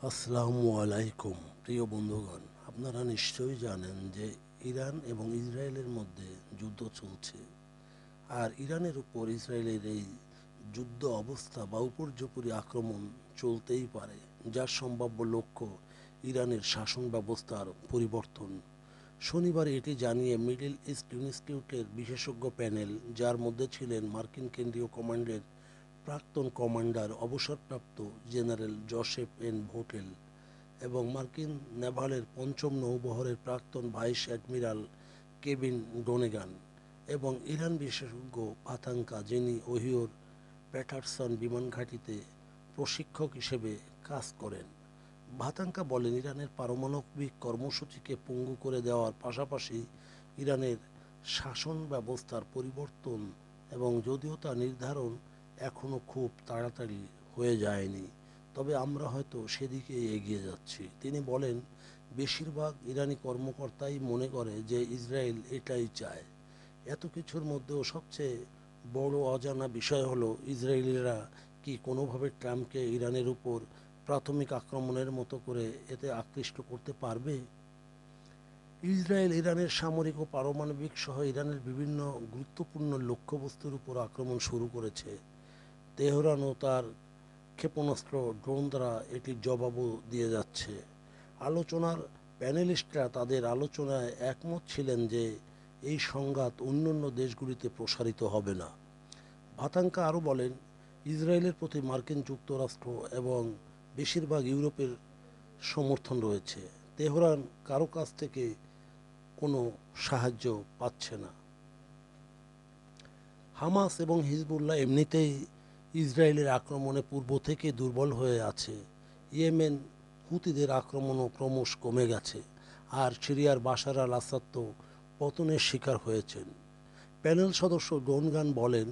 আসসালামু আলাইকুম প্রিয় বন্ধুগণ, আপনারা নিশ্চয়ই জানেন যে ইরান এবং ইসরায়েলের মধ্যে যুদ্ধ চলছে। আর ইরানের উপর ইসরায়েলের এই যুদ্ধ অবস্থা বা উপর্যুপরি আক্রমণ চলতেই পারে, যার সম্ভাব্য লক্ষ্য ইরানের শাসন ব্যবস্থার পরিবর্তন। শনিবার এটি জানিয়ে মিডল ইস্ট ইনস্টিটিউটের বিশেষজ্ঞ প্যানেল, যার মধ্যে ছিলেন মার্কিন কেন্দ্রীয় কমান্ডের প্রাক্তন কমান্ডার অবসরপ্রাপ্ত জেনারেল জোসেফ এন ভোটেল এবং মার্কিন নেভালের পঞ্চম নৌবহরের প্রাক্তন ভাইস অ্যাডমিরাল কেভিন ডোনেগান এবং ইরান বিশেষজ্ঞ পাথাঙ্কা, যিনি ওহিওর প্যাটারসন বিমান ঘাঁটিতে প্রশিক্ষক হিসেবে কাজ করেন। ভাতাঙ্কা বলেন, ইরানের পারমাণবিক কর্মসূচিকে পঙ্গু করে দেওয়ার পাশাপাশি ইরানের শাসন ব্যবস্থার পরিবর্তন, এবং যদিও তা নির্ধারণ এখনও খুব তাড়াতাড়ি হয়ে যায়নি, তবে আমরা হয়তো সেদিকে এগিয়ে যাচ্ছি। তিনি বলেন, বেশিরভাগ ইরানি কর্মকর্তাই মনে করে যে ইসরায়েল এটাই চায়। এত কিছুর মধ্যেও সবচেয়ে বড় অজানা বিষয় হলো, ইসরায়েলিরা কি কোনোভাবে ট্রাম্পকে ইরানের উপর প্রাথমিক আক্রমণের মতো করে এতে আকৃষ্ট করতে পারবে। ইসরায়েল ইরানের সামরিক ও পারমাণবিক সহ ইরানের বিভিন্ন গুরুত্বপূর্ণ লক্ষ্যবস্তুর উপর আক্রমণ শুরু করেছে। তেহরানও তার ক্ষেপণাস্ত্র, ড্রোন দ্বারা এটির জবাবও দিয়ে যাচ্ছে। আলোচনার প্যানেলিস্টরা তাদের আলোচনায় একমত ছিলেন যে এই সংঘাত অন্যান্য দেশগুলিতে প্রসারিত হবে না। ভাতাঙ্কা আরও বলেন, ইসরায়েলের প্রতি মার্কিন যুক্তরাষ্ট্র এবং বেশিরভাগ ইউরোপের সমর্থন রয়েছে। তেহরান কারো কাছ থেকে কোনো সাহায্য পাচ্ছে না। হামাস এবং হিজবুল্লাহ এমনিতেই ইসরায়েলের আক্রমণে পূর্ব থেকে দুর্বল হয়ে আছে। ইয়েমেন হুতিদের আক্রমণও ক্রমশ কমে গেছে, আর সিরিয়ার বাশার আল আসাদ তো পতনের শিকার হয়েছেন। প্যানেল সদস্য ডোনগান বলেন,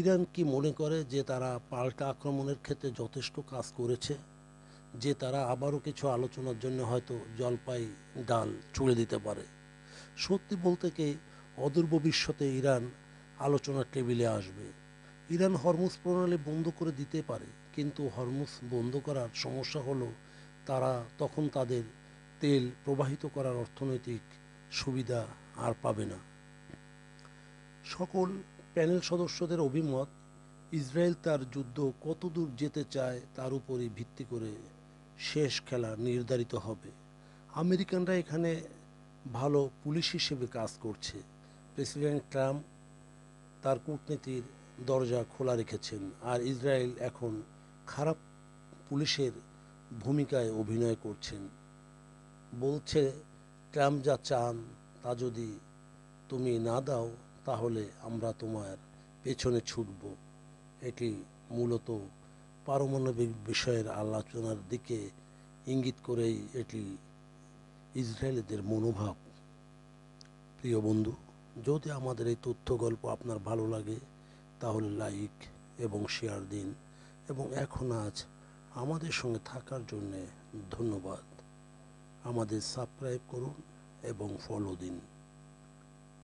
ইরান কি মনে করে যে তারা পাল্টা আক্রমণের ক্ষেত্রে যথেষ্ট কাজ করেছে, যে তারা আবারও কিছু আলোচনার জন্য হয়তো জলপাই ডাল ছুঁড়ে দিতে পারে। সত্যি বলতে কি, অদূর ভবিষ্যতে ইরান আলোচনার টেবিলে আসবে। ইরান হরমুজ প্রণালী বন্ধ করে দিতে পারে, কিন্তু হরমুজ বন্ধ করার সমস্যা হলো তারা তখন তাদের তেল প্রবাহিত করার অর্থনৈতিক সুবিধা আর পাবে না। সকল প্যানেল সদস্যদের অভিমত, ইসরায়েল তার যুদ্ধ কতদূর যেতে চায় তার উপরই ভিত্তি করে শেষ খেলা নির্ধারিত হবে। আমেরিকানরা এখানে ভালো পুলিশ হিসেবে কাজ করছে। প্রেসিডেন্ট ট্রাম্প তার কূটনীতির দরজা খোলা রেখেছেন, আর ইসরায়েল এখন খারাপ পুলিশের ভূমিকায় অভিনয় করছেন। বলছে, ট্রাম্প যা চান তা যদি তুমি না দাও, তাহলে আমরা তোমার পেছনে ছুটব। এটি মূলত পারমাণবিক বিষয়ের আলোচনার দিকে ইঙ্গিত করেই এটি ইসরায়েলিদের মনোভাব। প্রিয় বন্ধু, যদি আমাদের এই তথ্য গল্প আপনার ভালো লাগে, তাহলে লাইক এবং শেয়ার দিন, এবং এখন আজ আমাদের সঙ্গে থাকার জন্য ধন্যবাদ। আমাদের সাবস্ক্রাইব করুন এবং ফলো দিন।